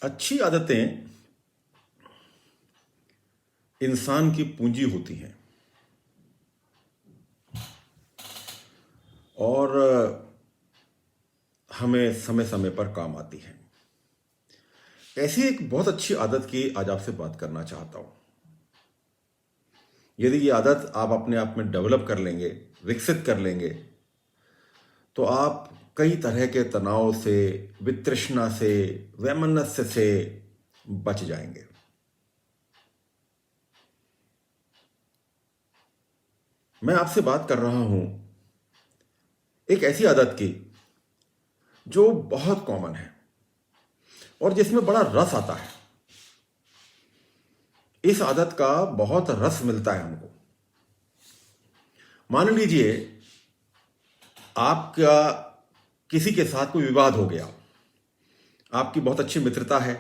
अच्छी आदतें इंसान की पूंजी होती हैं और हमें समय समय पर काम आती हैं। ऐसी एक बहुत अच्छी आदत की आज आपसे बात करना चाहता हूं। यदि ये आदत आप अपने आप में डेवलप कर लेंगे, विकसित कर लेंगे, तो आप कई तरह के तनाव से, वितृष्णा से, वैमनस्य से बच जाएंगे। मैं आपसे बात कर रहा हूं एक ऐसी आदत की जो बहुत कॉमन है और जिसमें बड़ा रस आता है। इस आदत का बहुत रस मिलता है हमको। मान लीजिए आपका किसी के साथ कोई विवाद हो गया। आपकी बहुत अच्छी मित्रता है,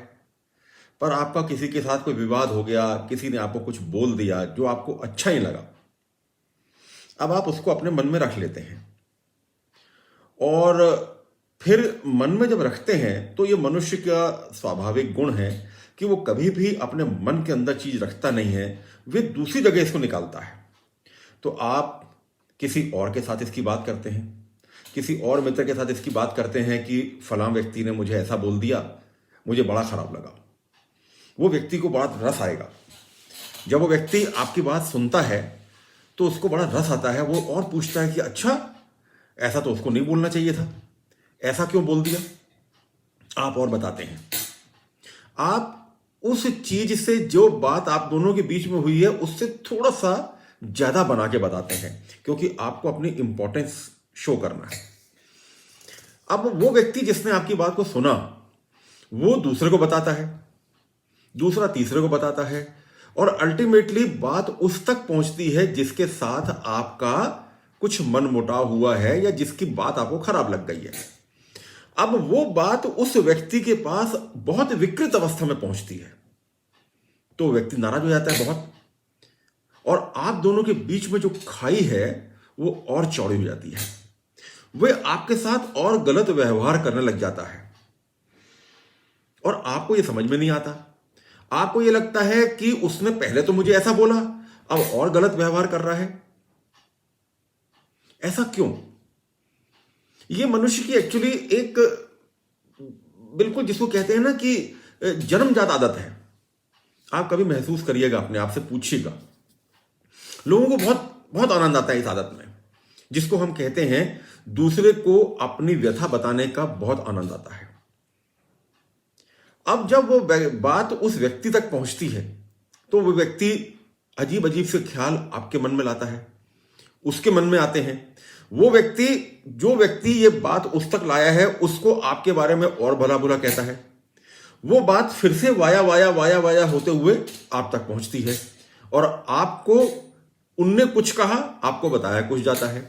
पर आपका किसी के साथ कोई विवाद हो गया, किसी ने आपको कुछ बोल दिया जो आपको अच्छा नहीं लगा। अब आप उसको अपने मन में रख लेते हैं और फिर मन में जब रखते हैं तो ये मनुष्य का स्वाभाविक गुण है कि वो कभी भी अपने मन के अंदर चीज रखता नहीं है, वे दूसरी जगह इसको निकालता है। तो आप किसी और के साथ इसकी बात करते हैं, किसी और मित्र के साथ इसकी बात करते हैं कि फलां व्यक्ति ने मुझे ऐसा बोल दिया, मुझे बड़ा खराब लगा। वो व्यक्ति को बड़ा रस आएगा। जब वो व्यक्ति आपकी बात सुनता है तो उसको बड़ा रस आता है। वो और पूछता है कि अच्छा, ऐसा तो उसको नहीं बोलना चाहिए था, ऐसा क्यों बोल दिया। आप और बताते हैं। आप उस चीज से, जो बात आप दोनों के बीच में हुई है, उससे थोड़ा सा ज्यादा बना के बताते हैं, क्योंकि आपको अपनी इंपॉर्टेंस शो करना है। अब वो व्यक्ति जिसने आपकी बात को सुना, वो दूसरे को बताता है, दूसरा तीसरे को बताता है, और अल्टीमेटली बात उस तक पहुंचती है जिसके साथ आपका कुछ मनमुटाव हुआ है या जिसकी बात आपको खराब लग गई है। अब वो बात उस व्यक्ति के पास बहुत विकृत अवस्था में पहुंचती है, तो व्यक्ति नाराज हो जाता है बहुत, और आप दोनों के बीच में जो खाई है वो और चौड़ी हो जाती है। वह आपके साथ और गलत व्यवहार करने लग जाता है और आपको ये समझ में नहीं आता। आपको ये लगता है कि उसने पहले तो मुझे ऐसा बोला, अब और गलत व्यवहार कर रहा है। ऐसा क्यों? ये मनुष्य की एक्चुअली एक, बिल्कुल जिसको कहते हैं ना कि जन्मजात आदत है। आप कभी महसूस करिएगा, अपने आप से पूछिएगा। लोगों को बहुत बहुत आनंद आता है इस आदत में, जिसको हम कहते हैं दूसरे को अपनी व्यथा बताने का बहुत आनंद आता है। अब जब वो बात उस व्यक्ति तक पहुंचती है तो वो व्यक्ति अजीब अजीब से ख्याल आपके मन में लाता है, उसके मन में आते हैं। वो व्यक्ति, जो व्यक्ति ये बात उस तक लाया है, उसको आपके बारे में और भला बुरा कहता है। वो बात फिर से वाया वाया वाया वाया होते हुए आप तक पहुंचती है और आपको उनने कुछ कहा, आपको बताया कुछ जाता है।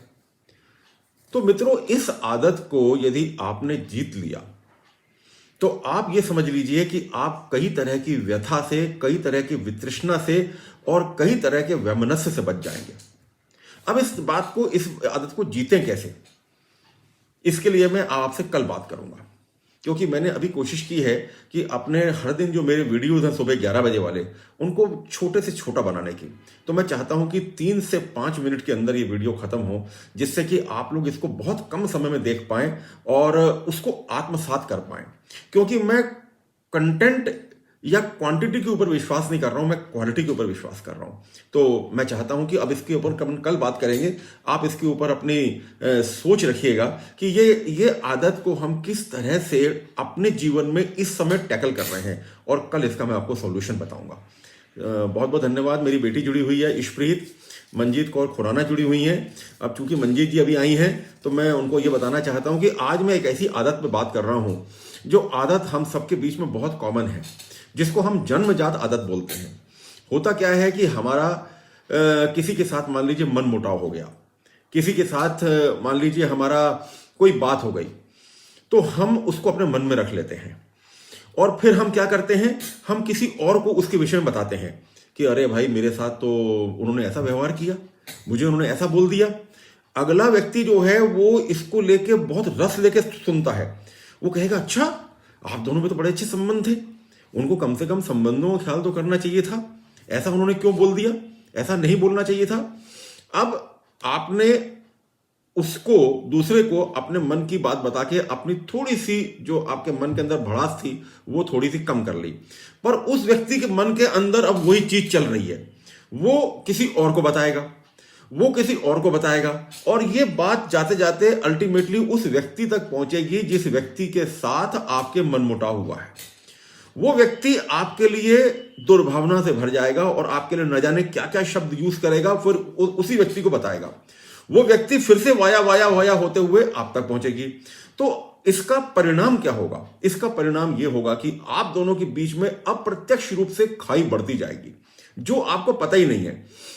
तो मित्रों, इस आदत को यदि आपने जीत लिया तो आप ये समझ लीजिए कि आप कई तरह की व्यथा से, कई तरह की वितृष्णा से और कई तरह के वैमनस्य से बच जाएंगे। अब इस बात को, इस आदत को जीतें कैसे, इसके लिए मैं आपसे कल बात करूंगा, क्योंकि मैंने अभी कोशिश की है कि अपने हर दिन जो मेरे वीडियोज हैं सुबह 11 बजे वाले, उनको छोटे से छोटा बनाने की। तो मैं चाहता हूं कि 3 से 5 मिनट के अंदर ये वीडियो खत्म हो, जिससे कि आप लोग इसको बहुत कम समय में देख पाएं और उसको आत्मसात कर पाएं। क्योंकि मैं कंटेंट या क्वांटिटी के ऊपर विश्वास नहीं कर रहा हूं, मैं क्वालिटी के ऊपर विश्वास कर रहा हूं। तो मैं चाहता हूं कि अब इसके ऊपर कल बात करेंगे। आप इसके ऊपर अपनी सोच रखिएगा कि ये आदत को हम किस तरह से अपने जीवन में इस समय टैकल कर रहे हैं, और कल इसका मैं आपको सॉल्यूशन बताऊंगा। बहुत बहुत धन्यवाद। मेरी बेटी जुड़ी हुई है, इशप्रीत मंजीत कौर खुराना जुड़ी हुई हैं। अब चूंकि मंजीत जी अभी आई हैं, तो मैं उनको ये बताना चाहता हूं कि आज मैं एक ऐसी आदत पे बात कर रहा हूं जो आदत हम सबके बीच में बहुत कॉमन है, जिसको हम जन्मजात आदत बोलते हैं। होता क्या है कि हमारा किसी के साथ मान लीजिए मन मुटाव हो गया, किसी के साथ मान लीजिए हमारा कोई बात हो गई, तो हम उसको अपने मन में रख लेते हैं और फिर हम क्या करते हैं, हम किसी और को उसके विषय में बताते हैं कि अरे भाई, मेरे साथ तो उन्होंने ऐसा व्यवहार किया, मुझे उन्होंने ऐसा बोल दिया। अगला व्यक्ति जो है वो इसको लेके बहुत रस लेके सुनता है। वो कहेगा अच्छा, आप दोनों में तो बड़े अच्छे संबंध थे, उनको कम से कम संबंधों का ख्याल तो करना चाहिए था। ऐसा उन्होंने क्यों बोल दिया? ऐसा नहीं बोलना चाहिए था। अब आपने उसको, दूसरे को अपने मन की बात बता के अपनी थोड़ी सी जो आपके मन के अंदर भड़ास थी वो थोड़ी सी कम कर ली, पर उस व्यक्ति के मन के अंदर अब वही चीज चल रही है। वो किसी और को बताएगा, वो किसी और को बताएगा, और ये बात जाते जाते अल्टीमेटली उस व्यक्ति तक पहुंचेगी जिस व्यक्ति के साथ आपके मनमुटाव हुआ है। वो व्यक्ति आपके लिए दुर्भावना से भर जाएगा और आपके लिए न जाने क्या क्या शब्द यूज करेगा, फिर उसी व्यक्ति को बताएगा। वो व्यक्ति फिर से वाया वाया वाया होते हुए आप तक पहुंचेगी। तो इसका परिणाम क्या होगा? इसका परिणाम यह होगा कि आप दोनों के बीच में अप्रत्यक्ष रूप से खाई बढ़ती जाएगी, जो आपको पता ही नहीं है,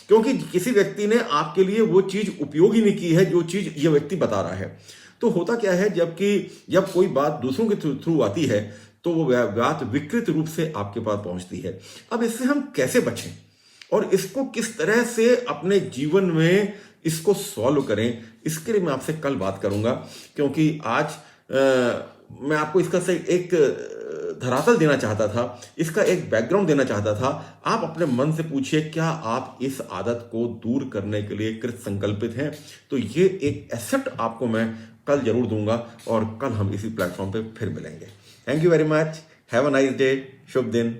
क्योंकि किसी व्यक्ति ने आपके लिए वो चीज उपयोगी नहीं की है जो चीज ये व्यक्ति बता रहा है। तो होता क्या है, जब कोई बात दूसरों के थ्रू आती है तो वो बात विकृत रूप से आपके पास पहुंचती है। अब इससे हम कैसे बचें और इसको किस तरह से अपने जीवन में इसको सॉल्व करें, इसके लिए मैं आपसे कल बात करूंगा, क्योंकि आज मैं आपको इसका से एक धरातल देना चाहता था, इसका एक बैकग्राउंड देना चाहता था। आप अपने मन से पूछिए, क्या आप इस आदत को दूर करने के लिए कृत संकल्पित हैं? तो ये एक एसेट आपको मैं कल जरूर दूंगा, और कल हम इसी प्लेटफॉर्म पे फिर मिलेंगे। Thank you very much, have a nice day, शुभ दिन।